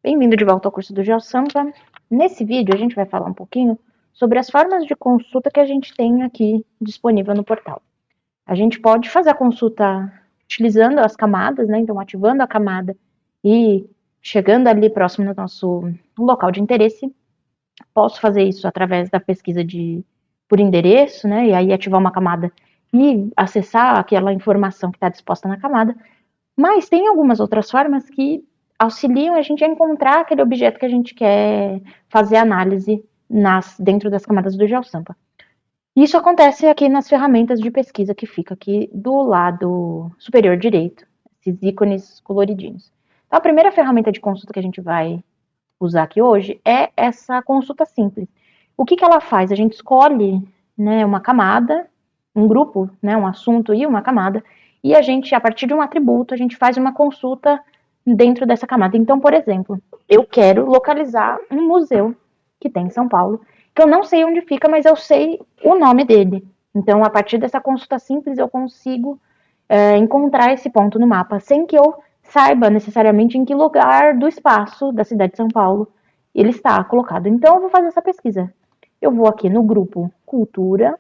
Bem-vindo de volta ao curso do GeoSampa. Nesse vídeo a gente vai falar um pouquinho sobre as formas de consulta que a gente tem aqui disponível no portal. A gente pode fazer a consulta utilizando as camadas, né? Então ativando a camada e chegando ali próximo do nosso local de interesse. Posso fazer isso através da pesquisa por endereço, né? E aí ativar uma camada e acessar aquela informação que está disposta na camada. Mas tem algumas outras formas que auxiliam a gente a encontrar aquele objeto que a gente quer fazer análise dentro das camadas do GeoSampa. Isso acontece aqui nas ferramentas de pesquisa que fica aqui do lado superior direito, esses ícones coloridinhos. Então, a primeira ferramenta de consulta que a gente vai usar aqui hoje é essa consulta simples. O que ela faz? A gente escolhe, né, uma camada, um grupo, né, um assunto e uma camada, e a gente, a partir de um atributo, a gente faz uma consulta dentro dessa camada. Então, por exemplo, eu quero localizar um museu que tem em São Paulo, que eu não sei onde fica, mas eu sei o nome dele. Então, a partir dessa consulta simples, eu consigo encontrar esse ponto no mapa, sem que eu saiba necessariamente em que lugar do espaço da cidade de São Paulo ele está colocado. Então, eu vou fazer essa pesquisa. Eu vou aqui no grupo Cultura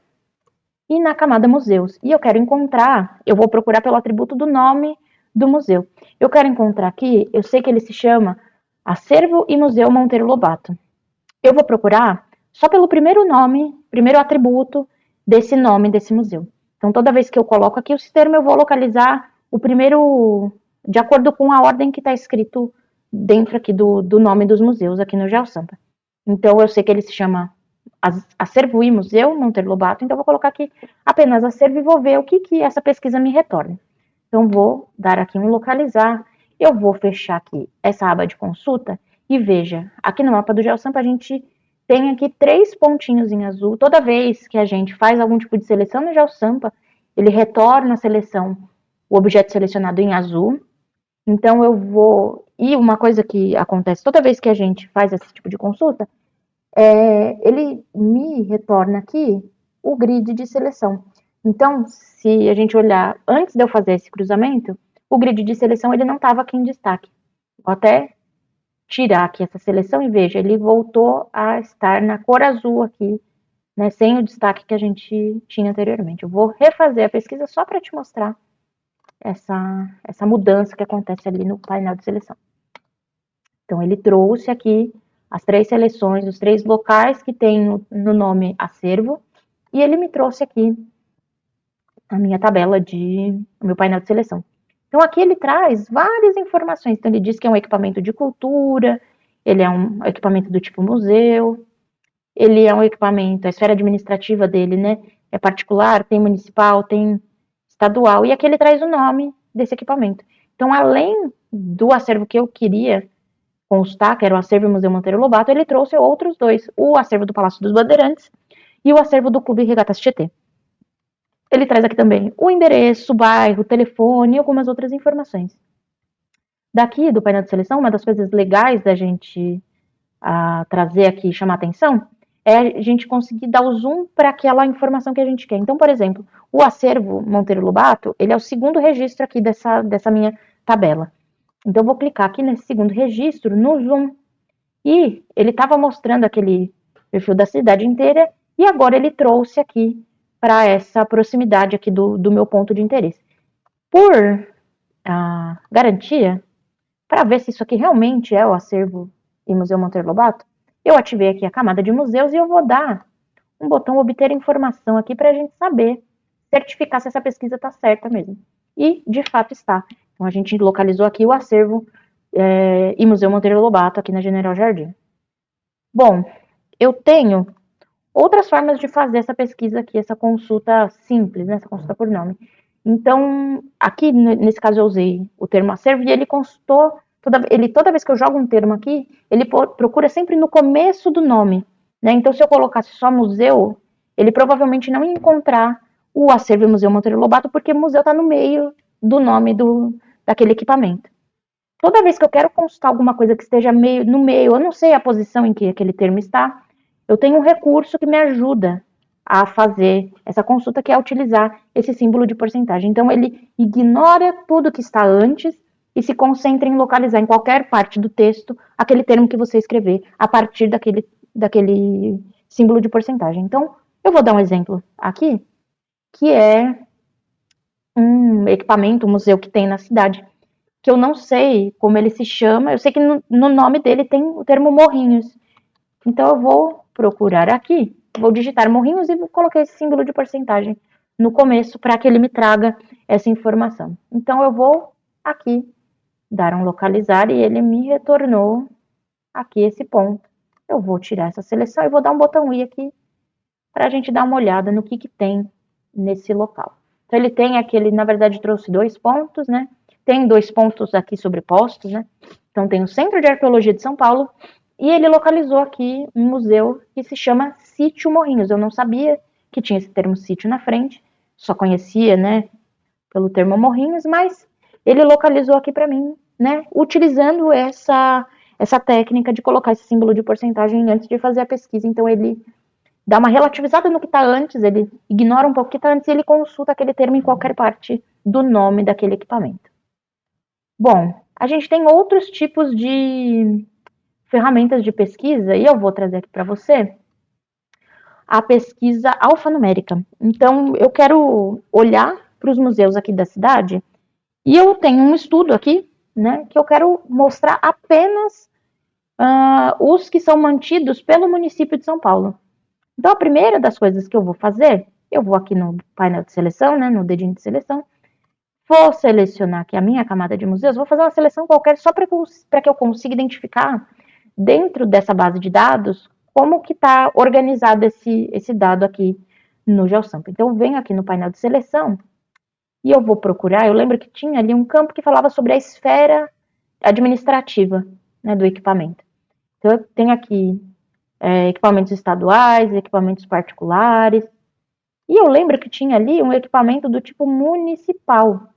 e na camada Museus. E eu quero encontrar, eu vou procurar pelo atributo do nome do museu. Eu quero encontrar aqui, eu sei que ele se chama Acervo e Museu Monteiro Lobato. Eu vou procurar só pelo primeiro nome, primeiro atributo desse nome desse museu. Então, toda vez que eu coloco aqui o termo, eu vou localizar o primeiro, de acordo com a ordem que está escrito dentro aqui do nome dos museus, aqui no GeoSampa. Então, eu sei que ele se chama Acervo e Museu Monteiro Lobato, então eu vou colocar aqui apenas acervo e vou ver o que essa pesquisa me retorna. Então, vou dar aqui um localizar, eu vou fechar aqui essa aba de consulta e veja, aqui no mapa do GeoSampa a gente tem aqui 3 pontinhos em azul. Toda vez que a gente faz algum tipo de seleção no GeoSampa, ele retorna a seleção, o objeto selecionado em azul. Então eu vou... E uma coisa que acontece toda vez que a gente faz esse tipo de consulta, ele me retorna aqui o grid de seleção. Então, se a gente olhar antes de eu fazer esse cruzamento, o grid de seleção ele não estava aqui em destaque. Vou até tirar aqui essa seleção e veja, ele voltou a estar na cor azul aqui, né, sem o destaque que a gente tinha anteriormente. Eu vou refazer a pesquisa só para te mostrar essa mudança que acontece ali no painel de seleção. Então, ele trouxe aqui as 3 seleções, os 3 locais que tem no nome acervo, e ele me trouxe aqui a minha tabela o meu painel de seleção. Então, aqui ele traz várias informações. Então, ele diz que é um equipamento de cultura, ele é um equipamento do tipo museu, ele é um equipamento, a esfera administrativa dele, né, é particular, tem municipal, tem estadual, e aqui ele traz o nome desse equipamento. Então, além do acervo que eu queria constar, que era o acervo Museu Monteiro Lobato, ele trouxe outros 2, o acervo do Palácio dos Bandeirantes e o acervo do Clube Regatas Tietê. Ele traz aqui também o endereço, o bairro, o telefone e algumas outras informações. Daqui do painel de seleção, uma das coisas legais da gente trazer aqui e chamar atenção é a gente conseguir dar o zoom para aquela informação que a gente quer. Então, por exemplo, o acervo Monteiro Lobato, ele é o segundo registro aqui dessa minha tabela. Então, eu vou clicar aqui nesse segundo registro, no zoom, e ele estava mostrando aquele perfil da cidade inteira, e agora ele trouxe aqui para essa proximidade aqui do meu ponto de interesse. Por garantia, para ver se isso aqui realmente é o acervo e Museu Monteiro Lobato, eu ativei aqui a camada de museus e eu vou dar um botão obter informação aqui para a gente saber, certificar se essa pesquisa está certa mesmo. E, de fato, está. Então, a gente localizou aqui o acervo e Museu Monteiro Lobato aqui na General Jardim. Bom, eu tenho outras formas de fazer essa pesquisa aqui, essa consulta simples, né, essa consulta por nome. Então, aqui, nesse caso, eu usei o termo acervo e ele constou, toda vez que eu jogo um termo aqui, ele procura sempre no começo do nome, né? Então, se eu colocasse só museu, ele provavelmente não ia encontrar o acervo e Museu Monteiro Lobato, porque museu está no meio do nome daquele equipamento. Toda vez que eu quero consultar alguma coisa que esteja no meio, eu não sei a posição em que aquele termo está, eu tenho um recurso que me ajuda a fazer essa consulta, que é utilizar esse símbolo de porcentagem. Então, ele ignora tudo que está antes e se concentre em localizar em qualquer parte do texto aquele termo que você escrever a partir daquele símbolo de porcentagem. Então, eu vou dar um exemplo aqui, que é um equipamento, um museu que tem na cidade, que eu não sei como ele se chama, eu sei que no nome dele tem o termo Morrinhos. Então eu vou procurar aqui, vou digitar Morrinhos e vou colocar esse símbolo de porcentagem no começo para que ele me traga essa informação. Então eu vou aqui dar um localizar e ele me retornou aqui esse ponto. Eu vou tirar essa seleção e vou dar um botão I aqui para a gente dar uma olhada no que tem nesse local. Então ele tem aqui, ele na verdade trouxe 2 pontos, né? Tem 2 pontos aqui sobrepostos, né? Então tem o Centro de Arqueologia de São Paulo e ele localizou aqui um museu que se chama Sítio Morrinhos. Eu não sabia que tinha esse termo sítio na frente, só conhecia, né, pelo termo Morrinhos, mas ele localizou aqui para mim, né, utilizando essa técnica de colocar esse símbolo de porcentagem antes de fazer a pesquisa. Então ele dá uma relativizada no que está antes, ele ignora um pouco o que está antes e ele consulta aquele termo em qualquer parte do nome daquele equipamento. Bom, a gente tem outros tipos de ferramentas de pesquisa e eu vou trazer aqui para você a pesquisa alfanumérica. Então, eu quero olhar para os museus aqui da cidade e eu tenho um estudo aqui, né, que eu quero mostrar apenas os que são mantidos pelo município de São Paulo. Então, a primeira das coisas que eu vou fazer, eu vou aqui no painel de seleção, né, no dedinho de seleção, vou selecionar aqui a minha camada de museus, vou fazer uma seleção qualquer só para que eu consiga identificar dentro dessa base de dados como que está organizado esse dado aqui no GeoSampa. Então, eu venho aqui no painel de seleção e eu vou procurar, eu lembro que tinha ali um campo que falava sobre a esfera administrativa, né, do equipamento. Então, eu tenho aqui equipamentos estaduais, equipamentos particulares. E eu lembro que tinha ali um equipamento do tipo municipal.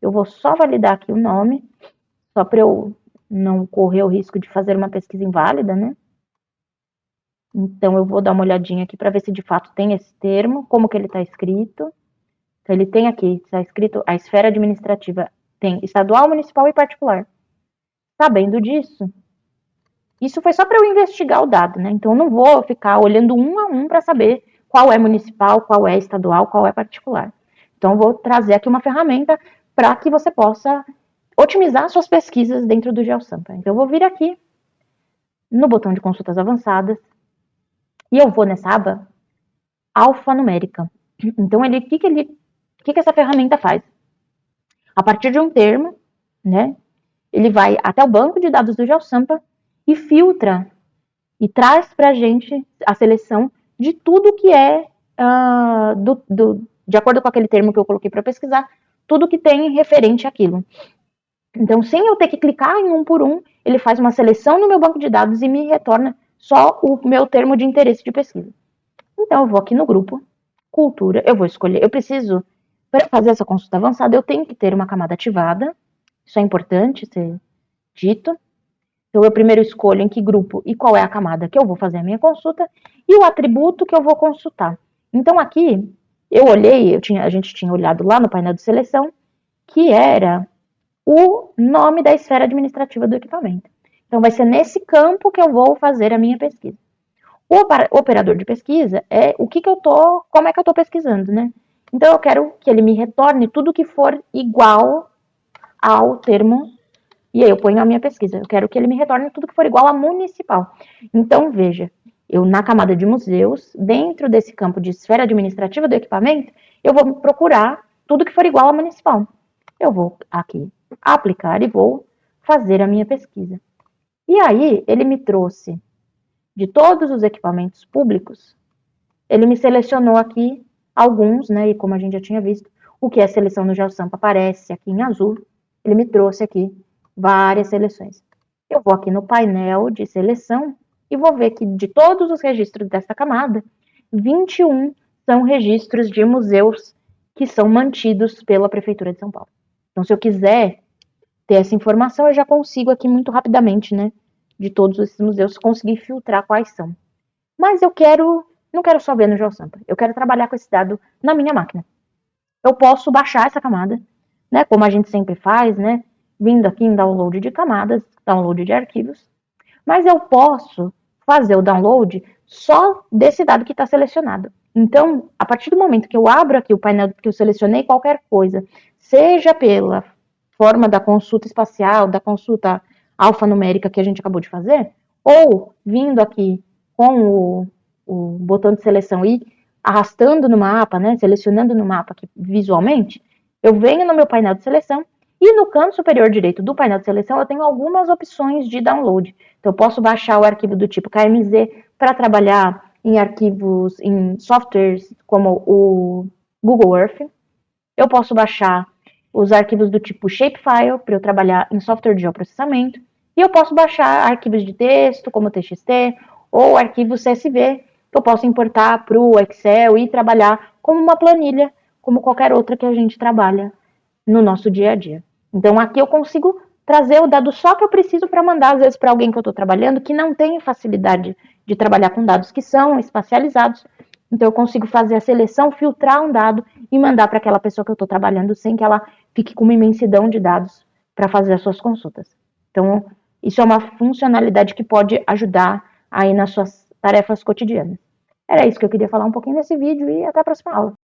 Eu vou só validar aqui o nome, só para eu não correr o risco de fazer uma pesquisa inválida, né? Então eu vou dar uma olhadinha aqui para ver se de fato tem esse termo, como que ele está escrito. Então ele tem aqui, está escrito a esfera administrativa, tem estadual, municipal e particular. Sabendo disso, isso foi só para eu investigar o dado, né? Então eu não vou ficar olhando um a um para saber qual é municipal, qual é estadual, qual é particular. Então eu vou trazer aqui uma ferramenta para que você possa otimizar suas pesquisas dentro do GeoSampa. Então eu vou vir aqui no botão de consultas avançadas e eu vou nessa aba alfanumérica. Então o que essa ferramenta faz? A partir de um termo, né? Ele vai até o banco de dados do GeoSampa e filtra e traz para a gente a seleção de tudo que é, de acordo com aquele termo que eu coloquei para pesquisar, tudo que tem referente àquilo. Então, sem eu ter que clicar em um por um, ele faz uma seleção no meu banco de dados e me retorna só o meu termo de interesse de pesquisa. Então, eu vou aqui no grupo, cultura, eu vou escolher, eu preciso, para fazer essa consulta avançada, eu tenho que ter uma camada ativada, isso é importante ser dito. Então, eu primeiro escolho em que grupo e qual é a camada que eu vou fazer a minha consulta e o atributo que eu vou consultar. Então, aqui, eu olhei, a gente tinha olhado lá no painel de seleção, que era o nome da esfera administrativa do equipamento. Então, vai ser nesse campo que eu vou fazer a minha pesquisa. O operador de pesquisa é como é que eu estou pesquisando, né? Então, eu quero que ele me retorne tudo que for igual ao termo. E aí eu ponho a minha pesquisa. Eu quero que ele me retorne tudo que for igual a municipal. Então, veja, eu na camada de museus, dentro desse campo de esfera administrativa do equipamento, eu vou procurar tudo que for igual a municipal. Eu vou aqui aplicar e vou fazer a minha pesquisa. E aí, ele me trouxe de todos os equipamentos públicos, ele me selecionou aqui alguns, né? E como a gente já tinha visto, o que é seleção no GeoSampa aparece aqui em azul. Ele me trouxe aqui várias seleções. Eu vou aqui no painel de seleção e vou ver que de todos os registros dessa camada, 21 são registros de museus que são mantidos pela Prefeitura de São Paulo. Então, se eu quiser ter essa informação, eu já consigo aqui muito rapidamente, né, de todos esses museus, conseguir filtrar quais são. Mas eu não quero só ver no GeoSampa, eu quero trabalhar com esse dado na minha máquina. Eu posso baixar essa camada, né, como a gente sempre faz, né, vindo aqui em download de camadas, download de arquivos, mas eu posso fazer o download só desse dado que está selecionado. Então, a partir do momento que eu abro aqui o painel que eu selecionei qualquer coisa, seja pela forma da consulta espacial, da consulta alfanumérica que a gente acabou de fazer, ou vindo aqui com o botão de seleção e arrastando no mapa, né, selecionando no mapa aqui visualmente, eu venho no meu painel de seleção e no canto superior direito do painel de seleção eu tenho algumas opções de download. Então eu posso baixar o arquivo do tipo KMZ para trabalhar em arquivos, em softwares como o Google Earth. Eu posso baixar os arquivos do tipo Shapefile para eu trabalhar em software de geoprocessamento. E eu posso baixar arquivos de texto, como TXT, ou arquivos CSV, que eu posso importar para o Excel e trabalhar como uma planilha, como qualquer outra que a gente trabalha no nosso dia a dia. Então aqui eu consigo trazer o dado só que eu preciso para mandar, às vezes, para alguém que eu estou trabalhando que não tem facilidade de trabalhar com dados que são espacializados. Então eu consigo fazer a seleção, filtrar um dado e mandar para aquela pessoa que eu estou trabalhando sem que ela fique com uma imensidão de dados para fazer as suas consultas. Então, isso é uma funcionalidade que pode ajudar aí nas suas tarefas cotidianas. Era isso que eu queria falar um pouquinho nesse vídeo e até a próxima aula.